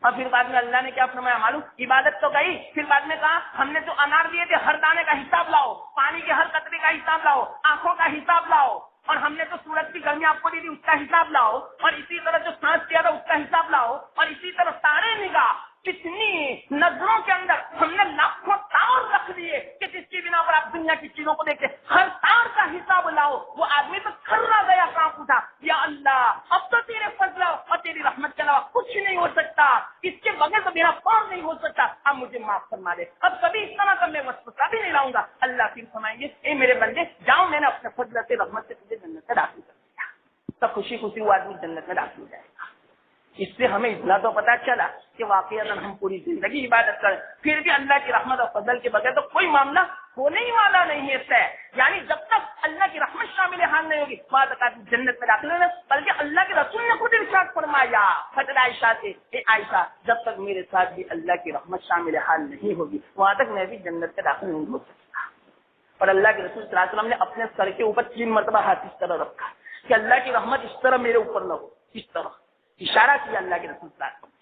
اور پھر بعد میں اللہ نے کیا فرمایا معلوم, عبادت تو گئی, پھر بعد میں کہا ہم نے جو انار دیے تھے ہر دانے کا حساب لاؤ, پانی کے ہر قطرے کا حساب لاؤ, آنکھوں کا حساب لاؤ, اور ہم نے جو سورج کی گرمی آپ کو دی تھی اس کا حساب لاؤ, اور اسی طرح جو سانس کیا تھا اس کا حساب لاؤ, اور اسی طرح سارے نگاہ کتنی نظروں کے اندر ہم نے لاکھوں تار رکھ دیے کہ جس کی بنا پر آپ دنیا کی چیزوں کو دیکھتے ہر تار کا حساب لاؤ. وہ آدمی تو کھرا گیا, کہاں اٹھا یا اللہ اب تو تیرے فضل اور تیری رحمت کے علاوہ کچھ نہیں ہو سکتا, اس کے بغیر تو میرا پاؤں نہیں ہو سکتا, اب مجھے معاف فرما دے, اب کبھی اس طرح کا میں وسوسہ بھی نہیں لاؤں گا. اللہ پھر فرمائیں گے اے میرے بندے جاؤ میں نے اپنے فضل سے رحمت سے تجھے جنت میں داخل کر دیا. تو خوشی خوشی وہ آدمی جنت میں داخل ہو جائے گا. اس سے ہمیں اتنا تو پتا چلا کہ واقعی اگر ہم پوری زندگی عبادت کریں پھر بھی اللہ کی رحمت اور فضل کے بغیر تو کوئی معاملہ ہونے ہی والا نہیں ہے. طے یعنی جب تک اللہ کی رحمت شامل حال نہیں ہوگی وہاں تک آدمی جنت میں داخل ہونا. بلکہ اللہ کے رسول نے خود ارشاد فرمایا حضرت عائشہ سے, اے عائشہ جب تک میرے ساتھ بھی اللہ کی رحمت شامل حال نہیں ہوگی وہاں تک میں بھی جنت میں داخل نہیں ہو سکتا. اور اللہ کے رسول صلی اللہ علیہ وسلم نے اپنے سر کے اوپر 3 مرتبہ ہاتھ اس طرح رکھا کہ اللہ کی رحمت اس طرح میرے اوپر نہ ہو, اس طرح اشارہ کیا اللہ کے رسول صلی اللہ علیہ وسلم نے.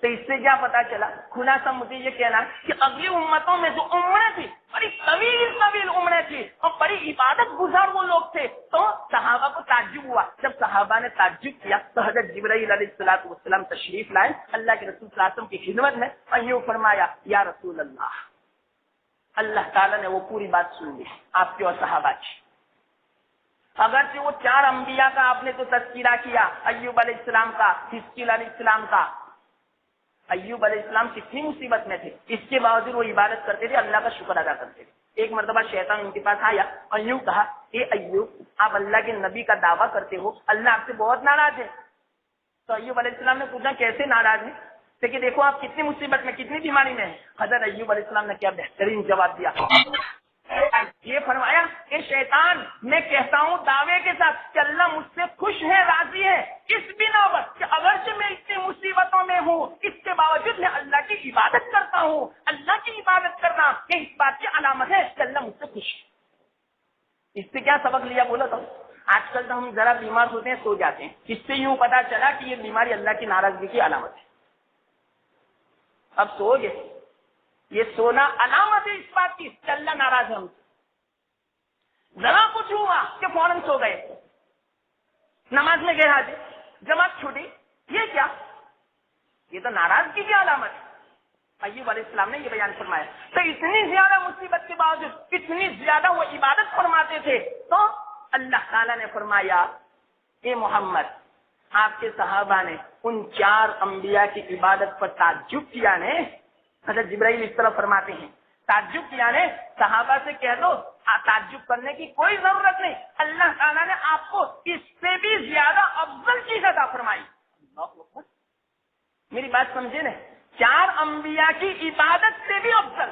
تو اس سے کیا پتا چلا, خلاصہ مجھے یہ کہنا کہ اگلی امتوں میں جو عمریں تھی بڑی طویل عمریں تھی اور بڑی عبادت گزار وہ لوگ تھے, تو صحابہ کو تعجب ہوا. جب صحابہ نے تعجب کیا تو حضرت جبرائیل علیہ السلام تشریف لائے اللہ کے رسول صلی اللہ علیہ وسلم کی خدمت میں اور یوں فرمایا یا رسول اللہ, اللہ تعالیٰ نے وہ پوری بات سن لی آپ کے اور صحابہ کی. اگرچہ وہ 4 انبیاء کا آپ نے تو تذکرہ کیا, ایوب علیہ السلام کا, حزقیل علیہ السلام کا. ایوب علیہ السلام کتنی مصیبت میں تھے, اس کے باوجود وہ عبادت کرتے تھے, اللہ کا شکر ادا کرتے تھے. ایک مرتبہ شیطان ان کے پاس آیا اور یوں کہا اے ایوب آپ اللہ کے نبی کا دعویٰ کرتے ہو, اللہ آپ سے بہت ناراض ہے. تو ایوب علیہ السلام نے پوچھا کیسے ناراض ہے, کہ دیکھو آپ کتنی مصیبت میں کتنی بیماری میں ہیں. حضرت ایوب علیہ السلام نے کیا بہترین جواب دیا, یہ فرمایا کہ شیطان میں کہتا ہوں دعوے کے ساتھ کہ اللہ مجھ سے خوش ہے, راضی ہے, اس بنا پر کہ اگرچہ میں اتنی مصیبتوں میں ہوں اس کے باوجود میں اللہ کی عبادت کرتا ہوں. اللہ کی عبادت کرنا یہ اس بات کی علامت ہے کہ اللہ مجھ سے خوش ہے. اس سے کیا سبق لیا بولا تو آج کل تو ہم ذرا بیمار ہوتے ہیں سو جاتے ہیں, اس سے یوں پتا چلا کہ یہ بیماری اللہ کی ناراضگی کی علامت ہے. اب سو گئے, یہ سونا علامت ہے اس بات کی کہ اللہ ناراض ہے ہم سے. ذرا کچھ ہوا کہ فوراً سو گئے, نماز میں گئے حاضر, جماعت چھوٹی, یہ کیا, یہ تو ناراضگی کی علامت ہے. ایوب علیہ السلام نے یہ بیان فرمایا. تو اتنی زیادہ مصیبت کے باوجود اتنی زیادہ وہ عبادت فرماتے تھے, تو اللہ تعالیٰ نے فرمایا اے محمد آپ کے صحابہ نے ان 4 انبیاء کی عبادت پر تعجب کیا نے, حضرت جبرائیل اس طرح فرماتے ہیں، تعجب کیا نے صحابہ سے کہہ دو تعجب کرنے کی کوئی ضرورت نہیں، اللہ تعالیٰ نے آپ کو اس سے بھی زیادہ افضل چیز عطا فرمائی۔ اللہ اکبر، میری بات سمجھے نا، 4 انبیاء کی عبادت سے بھی افضل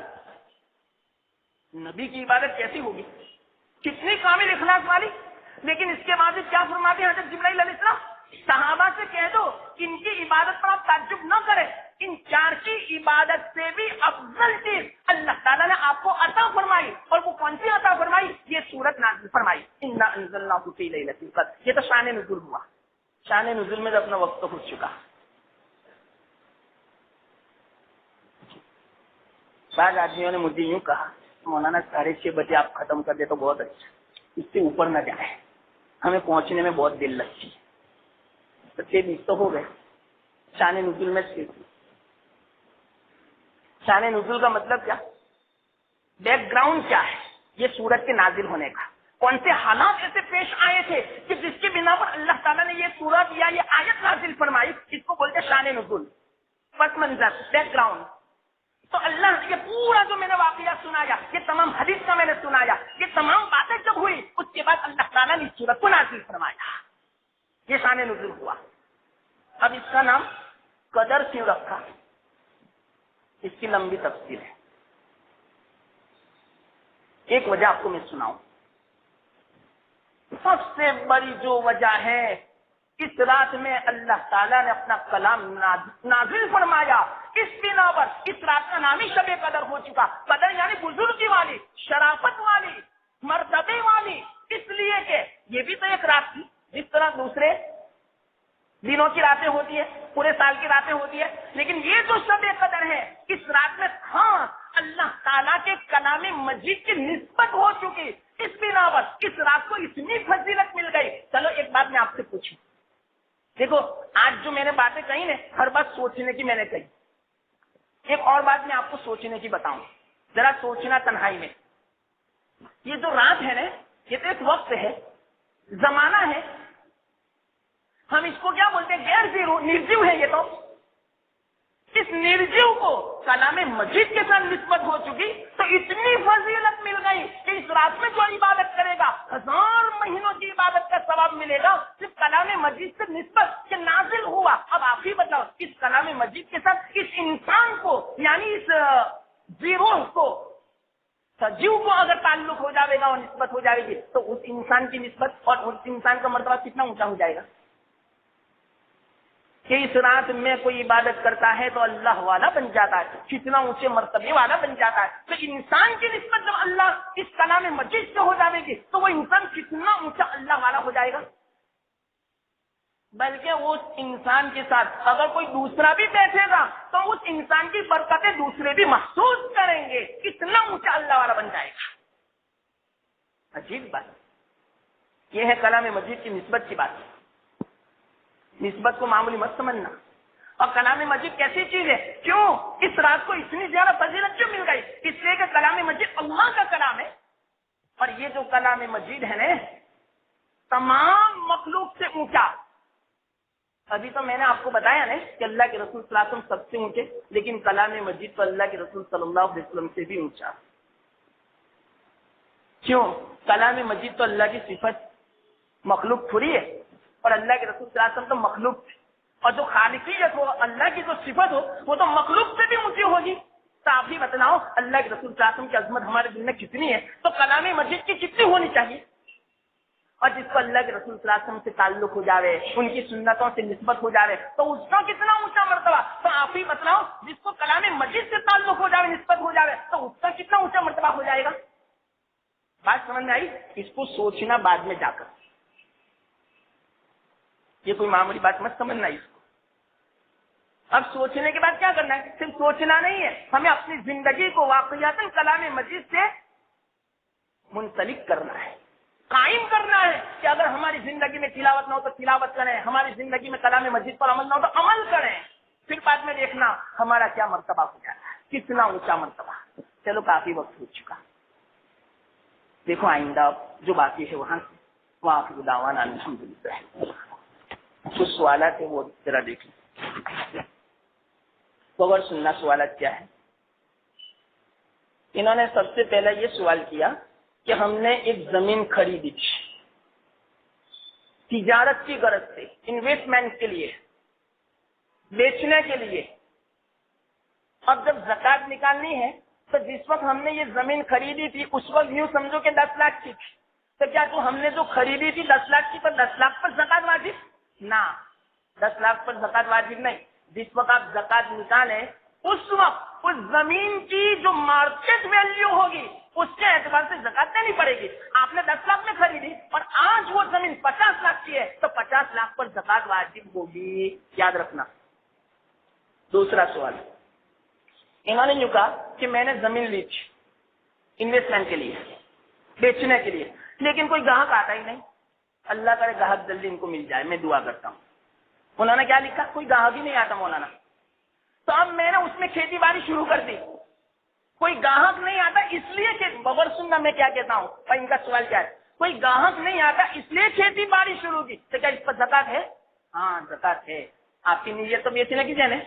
نبی کی عبادت کیسی ہوگی، کتنی کامل اخلاص والی، لیکن اس کے بعد کیا فرماتے ہیں حضرت جبرائیل علیہ السلام، صحابہ سے کہہ دو ان کی عبادت پر آپ تعجب نہ کریں، ان 4 کی عبادت سے بھی افضل چیز اللہ تعالیٰ نے آپ کو عطا فرمائی، اور وہ کون سی عطا فرمائی؟ یہ سورت نازل فرمائی، انا انزلناہ فی لیلۃ القدر۔ یہ تو شان نزول ہوا، شان نزول میں تو اپنا وقت تو ہو چکا۔ بعض آدمیوں نے مجھے یوں کہا، مولانا 6:30 بجے آپ ختم کر دے تو بہت اچھا، اس سے اوپر نہ جائیں، ہمیں پہنچنے میں بہت دل لگتی ہے۔ تو 6:20 تو ہو گئے، شان نزول میں شان نزول کا مطلب کیا، بیک گراؤنڈ کیا ہے یہ سورت کے نازل ہونے کا، کون سے حالات ایسے پیش آئے تھے کہ جس کی بنا پر اللہ تعالیٰ نے یہ سورت یا یہ آیت نازل فرمائی، اس کو بولتے شان نزول، پس منظر، بیک گراؤنڈ۔ تو اللہ یہ پورا جو میں نے واقعہ سنایا، یہ تمام حدیث کا میں نے سنایا، یہ تمام باتیں جب ہوئی اس کے بعد اللہ تعالیٰ نے اس سورت کو نازل فرمایا، یہ شان نزول ہوا۔ اب اس کا نام قدر کیوں رکھا، اس کی لمبی تفصیل ہے، ایک وجہ آپ کو میں سناؤں۔ سب سے بڑی جو وجہ ہے، اس رات میں اللہ تعالیٰ نے اپنا کلام نازل فرمایا، اس بنا پر اس رات کا نام ہی شب قدر ہو چکا۔ قدر یعنی بزرگی والی، شرافت والی، مرتبے والی، اس لیے کہ یہ بھی تو ایک رات تھی جس طرح دوسرے دنوں کی راتیں ہوتی ہے، پورے سال کی راتیں ہوتی ہے، لیکن یہ جو شب قدر ہے اس رات میں خاص اللہ تعالیٰ کے کلام مجید کی نسبت ہو چکی، اس بنا پر اس رات کو اتنی فضیلت مل گئی۔ چلو ایک بات میں آپ سے پوچھوں، دیکھو آج جو میں نے باتیں کہی نا، ہر بات سوچنے کی میں نے کہی، ایک اور بات میں آپ کو سوچنے کی بتاؤں، ذرا سوچنا تنہائی میں۔ یہ جو رات ہے نا، یہ تو ایک وقت ہے، زمانہ ہے، ہم اس کو کیا بولتے ہیں، غیر زیرو، نرجیو ہے یہ تو، اس نرجیو کو کلام مجید کے ساتھ نسبت ہو چکی، تو اتنی فضیلت مل گئی کہ اس رات میں جو عبادت کرے گا 1000 مہینوں کی عبادت کا ثواب ملے گا، صرف کلام مجید سے نسبت کہ نازل ہوا۔ اب آپ ہی بتاؤ، اس کلام مجید کے ساتھ اس انسان کو، یعنی اس زیرو کو، سجیو کو اگر تعلق ہو جائے گا اور نسبت ہو جائے گی، تو اس انسان کی نسبت اور اس انسان کا مرتبہ کتنا اونچا ہو جائے گا کہ اس رات میں کوئی عبادت کرتا ہے تو اللہ والا بن جاتا ہے، کتنا اونچے مرتبے والا بن جاتا ہے۔ تو انسان کی نسبت جب اللہ اس کلام مجید سے ہو جائے گی تو وہ انسان کتنا اونچا اللہ والا ہو جائے گا، بلکہ اس انسان کے ساتھ اگر کوئی دوسرا بھی بیٹھے گا تو اس انسان کی برکتیں دوسرے بھی محسوس کریں گے، کتنا اونچا اللہ والا بن جائے گا۔ عجیب بات، یہ ہے کلام مجید کی نسبت کی بات۔ نسبت کو معمولی مت سمجھنا۔ اور کلام مجید کیسی چیز ہے، کیوں اس رات کو اتنی زیادہ فضیلت کیوں مل گئی؟ اس لیے کہ کلام مجید اللہ کا کلام ہے، اور یہ جو کلام مجید ہے نا، تمام مخلوق سے اونچا۔ ابھی تو میں نے آپ کو بتایا نا کہ اللہ کے رسول صلی اللہ علیہ وسلم سب سے اونچے، لیکن کلام مجید تو اللہ کے رسول صلی اللہ علیہ وسلم سے بھی اونچا۔ کیوں؟ کلام مجید تو اللہ کی صفت، مخلوق تھوڑی ہے، اور اللہ کے رسول صلی اللہ علیہ وسلم تو مخلوق تھے، اور جو خالقیت ہو، اللہ کی جو صفت ہو، وہ تو مخلوق سے بھی اونچی ہوگی۔ تو آپ ہی بتلاؤ اللہ کے رسول صلی اللہ علیہ وسلم کی عظمت ہمارے دل میں کتنی ہے، تو کلام مجید کی کتنی ہونی چاہیے۔ اور جس کو اللہ کے رسول صلی اللہ علیہ وسلم سے تعلق ہو جاوے، ان کی سنتوں سے نسبت ہو جاوے، تو اس کا کتنا اونچا مرتبہ۔ تو آپ ہی بتلاؤ جس کو کلام مجید سے تعلق ہو جاوے، نسبت ہو جاوے، تو اس کا کتنا اونچا مرتبہ ہو جائے گا۔ بات سمجھ میں آئی؟ اس کو سوچنا بعد میں جا کر، یہ کوئی معمولی بات مت سمجھنا اس کو۔ اب سوچنے کے بعد کیا کرنا ہے؟ صرف سوچنا نہیں ہے، ہمیں اپنی زندگی کو واقعاتاً کلام مجید سے منسلک کرنا ہے، قائم کرنا ہے کہ اگر ہماری زندگی میں تلاوت نہ ہو تو تلاوت کریں، ہماری زندگی میں کلام مجید پر عمل نہ ہو تو عمل کریں، پھر بعد میں دیکھنا ہمارا کیا مرتبہ ہو جاتا ہے، کتنا اونچا مرتبہ۔ چلو کافی وقت ہو چکا، دیکھو آئندہ جو باقی ہے وہاں آخر دعوانا الحمدللہ۔ کچھ سوالات ہیں وہ ذرا دیکھ لیں، تو اگر سننا سوالات کیا ہے۔ انہوں نے سب سے پہلے یہ سوال کیا کہ ہم نے ایک زمین خریدی تھی تجارت کی غرض سے، انویسٹمنٹ کے لیے، بیچنے کے لیے. اب جب زکات نکالنی ہے تو جس وقت ہم نے یہ زمین خریدی تھی اس وقت یوں سمجھو کہ 10 لاکھ کی تھی، تو کیا تو ہم نے جو خریدی تھی 10 لاکھ کی، تو 10 لاکھ پر زکات واجب؟ نہ، 10 لاکھ پر زکات واجب نہیں. جس وقت آپ زکات نکالیں اس وقت اس زمین کی جو مارکیٹ ویلیو ہوگی اس کے اعتبار سے زکات دینی پڑے گی. آپ نے 10 لاکھ میں خریدی اور آج وہ زمین 50 لاکھ کی ہے تو 50 لاکھ پر زکات واجب ہوگی، یاد رکھنا. دوسرا سوال، انہوں نے یوں کہا کہ میں نے زمین لی تھی انویسٹمنٹ کے لیے، بیچنے کے لیے، لیکن کوئی گاہک آتا ہی نہیں. اللہ کرے گاہک جلدی ان کو مل جائے، میں دعا کرتا ہوں. انہوں نے کیا لکھا؟ کوئی گاہک ہی نہیں آتا مولانا. تو اب میں نے اس میں کھیتی باڑی شروع کر دی. کوئی گاہک نہیں آتا اس لیے کہ بغیر سننا میں کیا کہتا ہوں، اور ان کا سوال کیا ہے؟ کوئی گاہک نہیں آتا اس لیے کھیتی باڑی شروع کی، تو کیا اس پر زکات ہے؟ ہاں زکات ہے. آپ کی نیت تو بیچنے کی جانے،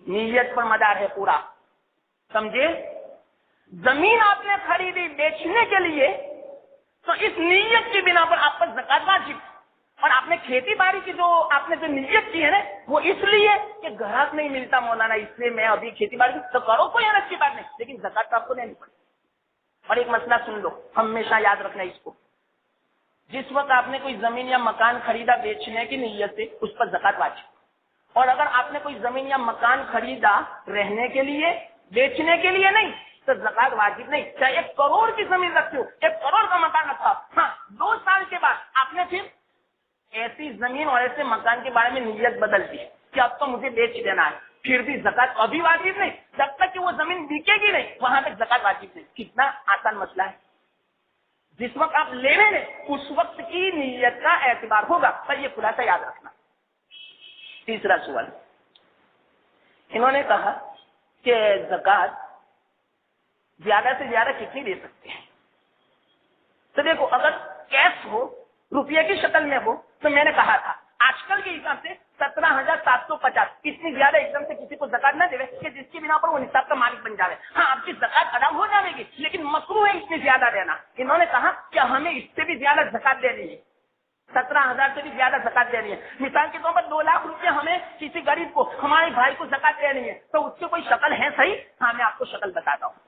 نیت پر مدار ہے پورا، سمجھے؟ زمین آپ نے خریدی بیچنے کے لیے تو اس نیت کی بنا پر آپ پر زکات واجب. اور آپ نے کھیتی باڑی کی جو آپ نے جو نیت کی ہے نا وہ اس لیے کہ گھراک نہیں ملتا مولانا، اس لیے میں ابھی کھیتی باڑی تو کرو، کوئی حرج کی بات نہیں، لیکن زکات تو آپ کو دینی پڑے. اور ایک مسئلہ سن لو، ہمیشہ یاد رکھنا اس کو، جس وقت آپ نے کوئی زمین یا مکان خریدا بیچنے کی نیت سے اس پر زکات واجب. اور اگر آپ نے کوئی زمین یا مکان خریدا رہنے کے لیے، بیچنے کے لیے نہیں، تو زکات واجب نہیں. چاہے 1 کروڑ کی زمین رکھتے ہو، 1 کروڑ کا مکان رکھا، ہاں 2 سال کے بعد آپ نے پھر ایسی زمین اور ایسے مکان کے بارے میں نیت بدل دی کہ اب تو مجھے بیچ دینا ہے، پھر بھی زکات ابھی واجب نہیں. جب تک کہ وہ زمین بکے گی نہیں وہاں تک زکات واجب نہیں. کتنا آسان مسئلہ ہے. جس وقت آپ لے رہے ہیں اس وقت کی نیت کا اعتبار ہوگا. پر یہ خلاصہ یاد رکھنا. تیسرا سوال، انہوں نے کہا کہ زکات زیادہ سے زیادہ کتنی دے سکتے ہیں؟ تو دیکھو، اگر کیش ہو، روپیے کی شکل میں ہو، تو میں نے کہا تھا آج کل کے حساب سے 17,750، اتنی زیادہ ایک دم سے کسی کو زکات نہ دے کہ جس کی بنا پر وہ نصاب کا مالک بن جائے. ہاں آپ کی زکات ادا ہو جائے گی لیکن مکروہ ہے اتنی زیادہ دینا. انہوں نے کہا کہ ہمیں اس سے بھی زیادہ زکات دینی ہے، 17,000 سے بھی زیادہ زکات دینی ہے. مثال کے طور پر 2 لاکھ روپے ہمیں کسی غریب کو، ہمارے بھائی کو زکات دینی ہے، تو اس کی کوئی شکل ہے صحیح؟ ہاں میں آپ کو شکل بتاتا ہوں.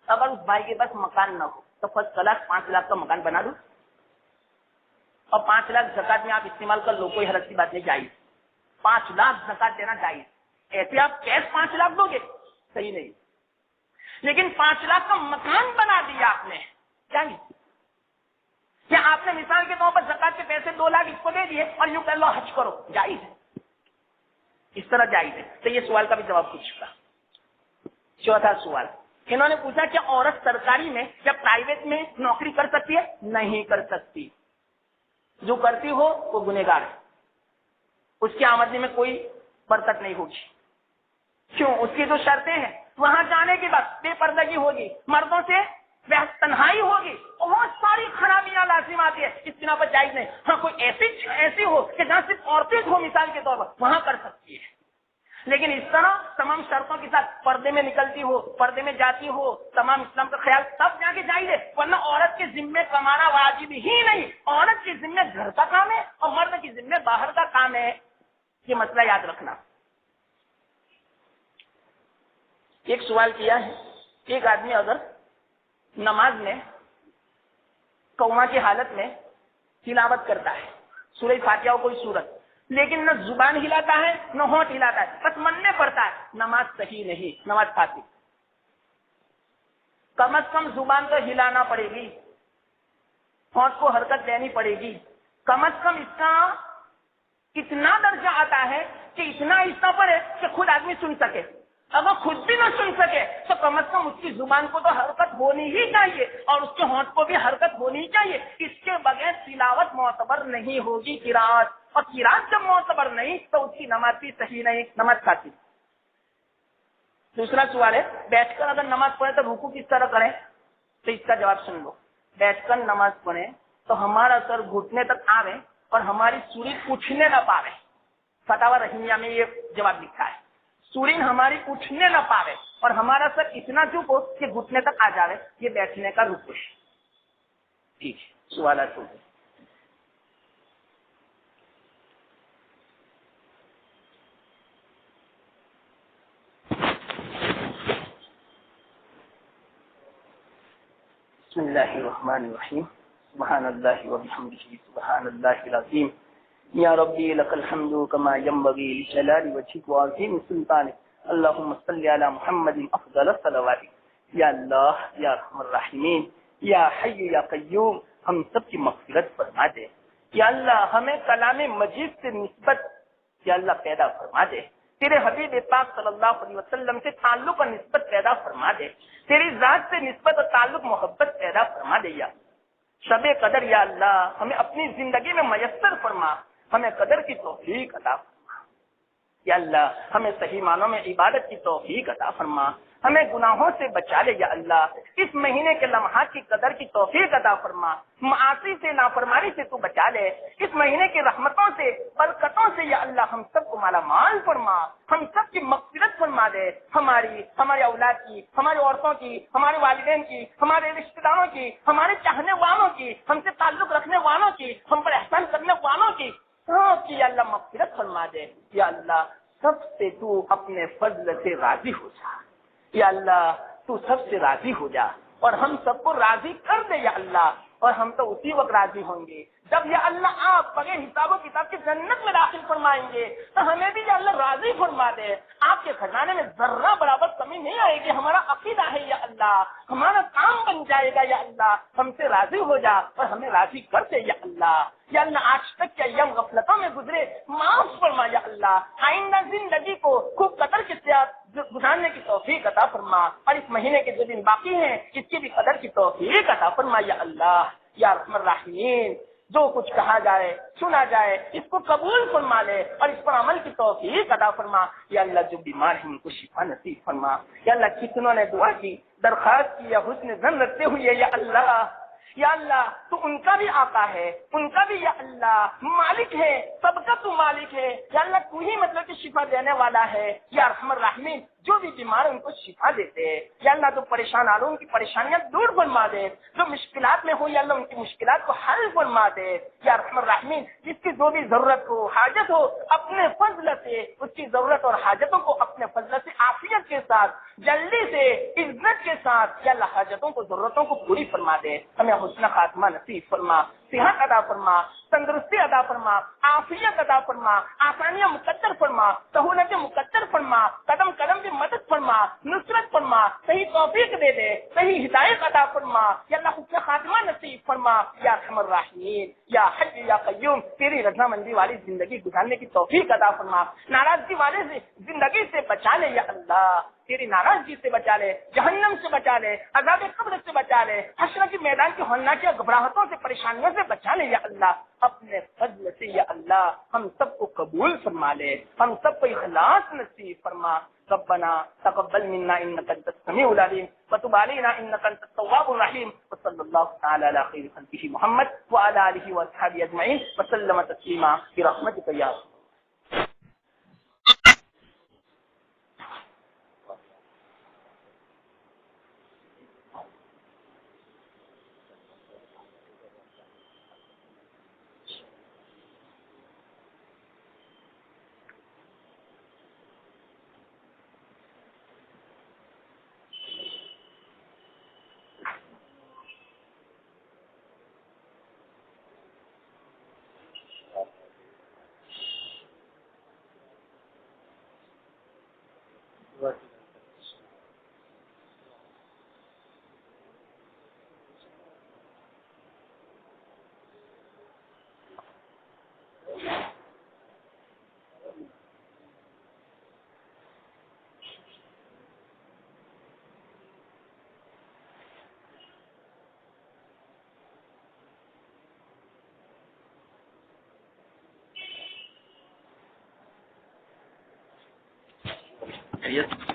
اگر اس بھائی کے پاس مکان نہ ہو تو فرض کلاس 5 لاکھ کا مکان بنا دو اور 5 لاکھ زکات میں آپ استعمال کر لو، کوئی حرج کی بات نہیں، جائز. 5 لاکھ زکات دینا جائز. ایسے آپ کیش 5 لاکھ دو گے صحیح نہیں، لیکن 5 لاکھ کا مکان بنا دیا آپ نے، کیا آپ نے مثال کے طور پر زکات کے پیسے 2 لاکھ اس کو دے دیے اور یوں کہہ لو حج کرو، جائز ہے، اس طرح جائز ہے. تو یہ سوال کا بھی جواب پوچھ چکا. چوتھا سوال، انہوں نے پوچھا کہ عورت سرکاری میں یا پرائیویٹ میں نوکری کر سکتی ہے؟ نہیں کر سکتی. جو کرتی ہو وہ گنہگار ہے، اس کی آمدنی میں کوئی برکت نہیں ہوگی. کیوں؟ اس کی جو شرطیں ہیں، وہاں جانے کے بعد بے پردگی ہوگی، مردوں سے تنہائی ہوگی، بہت ساری خرابیاں لازم آتی ہے، اس بنا پر جائز نہیں. ہاں کوئی ایسی ہو کہ جہاں صرف عورتیں ہو مثال کے طور پر، وہاں کر سکتی ہے. لیکن اس طرح تمام شرطوں کے ساتھ پردے میں نکلتی ہو، پردے میں جاتی ہو، تمام اسلام کا خیال، تب جا کے جائز ہے. ورنہ عورت کے ذمے کمانا واجب ہی نہیں. عورت کے ذمے گھر کا کام ہے اور مرد کے ذمے باہر کا کام ہے. یہ مسئلہ یاد رکھنا. ایک سوال کیا ہے، ایک آدمی اگر نماز میں قوما کی حالت میں تلاوت کرتا ہے سورہ فاتحہ اور کوئی سورت، لیکن نہ زبان ہلاتا ہے نہ ہونٹ ہلاتا ہے، بس من میں پڑتا ہے، نماز صحیح نہیں، نماز فاسد. کم از کم زبان تو ہلانا پڑے گی، ہونٹ کو حرکت دینی پڑے گی. کم از کم اس کا اتنا درجہ آتا ہے کہ اتنا حصہ پڑے کہ خود آدمی سن سکے. اگر خود بھی نہ سن سکے تو کم از کم اس کی زبان کو تو حرکت ہونی ہی چاہیے اور اس کے ہونٹ کو بھی حرکت ہونی چاہیے. اس کے بغیر تلاوت معتبر نہیں ہوگی قرات، اور قرات جب معتبر نہیں تو اس کی نماز بھی صحیح نہیں، نماز فاسد. دوسرا سوال ہے، بیٹھ کر اگر نماز پڑھے تو رکوع کس طرح کریں؟ تو اس کا جواب سن لو. بیٹھ کر نماز پڑھیں تو ہمارا سر گھٹنے تک آوے اور ہماری سوری اٹھنے نہ پاوے. فتاوی رحیمیہ میں یہ جواب لکھا ہے، سورین ہماری اٹھنے نہ پاوے اور ہمارا سر اتنا چپ ہو کہ گھٹنے تک آ جائے، یہ بیٹھنے کا رکو ہے. ٹھیک ہے، سوالات ہو گئے. بسم اللہ الرحمن الرحیم. سبحان اللہ وبحمدہ سبحان اللہ العظیم. یا ربی لک الحمد کما ینبغی لجلال وجهک وعظیم سلطانک. اللهم صل علی محمد افضل الصلوات. یا اللہ یا ارحم الراحمین یا حی یا قیوم، ہم سب کی مغفرت فرما دے. یا اللہ ہمیں کلام مجید سے نسبت یا اللہ پیدا فرما دے. تیرے حبیب پاک صلی اللہ علیہ وسلم سے تعلق اور نسبت پیدا فرما دے. تیری ذات سے نسبت اور تعلق محبت پیدا فرما دے. یا شب قدر یا اللہ ہمیں اپنی زندگی میں میسر فرما، ہمیں قدر کی توفیق عطا فرما. یا اللہ ہمیں صحیح معنوں میں عبادت کی توفیق عطا فرما، ہمیں گناہوں سے بچا لے. یا اللہ اس مہینے کے لمحات کی قدر کی توفیق عطا فرما، معاصی سے نافرمانی سے تو بچا لے. اس مہینے کی رحمتوں سے برکتوں سے یا اللہ ہم سب کو مالا مال فرما، ہم سب کی مغفرت فرما دے. ہمارے اولاد کی، ہماری عورتوں کی، ہمارے والدین کی، ہمارے رشتہ داروں کی، ہمارے چاہنے والوں کی، ہم سے تعلق رکھنے والوں کی، ہم پر احسان کرنے والوں کی سب کی یا اللہ مغفرت فرما دے. یا اللہ سب سے تو اپنے فضل سے راضی ہو جا. یا اللہ تو سب سے راضی ہو جا اور ہم سب کو راضی کر دے. یا اللہ اور ہم تو اسی وقت راضی ہوں گے جب یا اللہ آپ بغیر حساب و کتاب کی جنت میں داخل فرمائیں گے. تو ہمیں بھی یا اللہ راضی فرما دے. آپ کے خزانے میں ذرہ برابر کمی نہیں آئے گی. ہمارا عقیدہ ہے یا اللہ ہمارا کام بن جائے گا. یا اللہ ہم سے راضی ہو جا اور ہمیں راضی کر دے. یا اللہ یا اللہ آج تک کے ایام غفلتوں میں گزرے معاف فرما. یا اللہ آئندہ زندگی کو خوب قدر کے ساتھ گزارنے کی توفیق عطا فرما اور اس مہینے کے جو دن باقی ہیں اس کی بھی قدر کی توفیق عطا فرما. یا اللہ یا ارحم الراحمین جو کچھ کہا جائے سنا جائے اس کو قبول فرما لے اور اس پر عمل کی توفیق عطا فرما. یا اللہ جو بیمار ہیں ان کو شفا نصیب فرما. یا اللہ کتنوں نے دعا کی درخواست کی یا حسن ظن رکھتے ہوئے یا اللہ تو ان کا بھی آقا ہے، ان کا بھی یا اللہ مالک ہے، سب کا تو مالک ہے. یا اللہ تو ہی مطلب کہ شفا دینے والا ہے. یا ارحم الراحمین جو بھی بیمار ان کو شفا دیتے. یا اللہ تو پریشان آ رہے ان کی پریشانیاں دور فرما دے. جو مشکلات میں ہو یا اللہ ان کی مشکلات کو حل فرما دے. یا ارحم الراحمین جس کی جو بھی ضرورت ہو حاجت ہو اپنے فضل سے اس کی ضرورت اور حاجتوں کو اپنے فضل سے عافیت کے ساتھ جلدی سے عزت کے ساتھ یا اللہ حاجتوں کو ضرورتوں کو پوری فرما دے. ہمیں حسن خاتمہ نصیب فرما، صحت عطا فرما، تندرستی عطا فرما، عافیت عطا فرما، آسانیاں مقدر فرما، سہولت مقدر فرما، قدم قدم کی مدد فرما، نصرت فرما، صحیح توفیق دے دے، صحیح ہدایت عطا فرما. یا اللہ حسن خاتمہ نصیب فرما. یا ارحم الراحمین یا حی یا قیوم تیری رضامندی والی زندگی گزارنے کی توفیق عطا فرما. ناراضگی والے زندگی سے بچا لے. یا اللہ تیری ناراضگی سے بچا لے، جہنم سے بچا لے، عذاب قبر سے بچا لے، حشر کے میدان کی ہولناکیوں گھبراہٹوں سے پریشانیوں سے بچا لے. یا اللہ اپنے فضل سے یا اللہ ہم سب کو قبول فرما لے، ہم سب کو اخلاص نصیب فرما. ربنا تقبل منا انك انت السميع العليم وتب علينا انك انت التواب الرحيم وصلى الله تعالى على خير خلقه محمد وعلى اله واصحابه اجمعين وسلم تسليما برحمتك يا رب. Yes.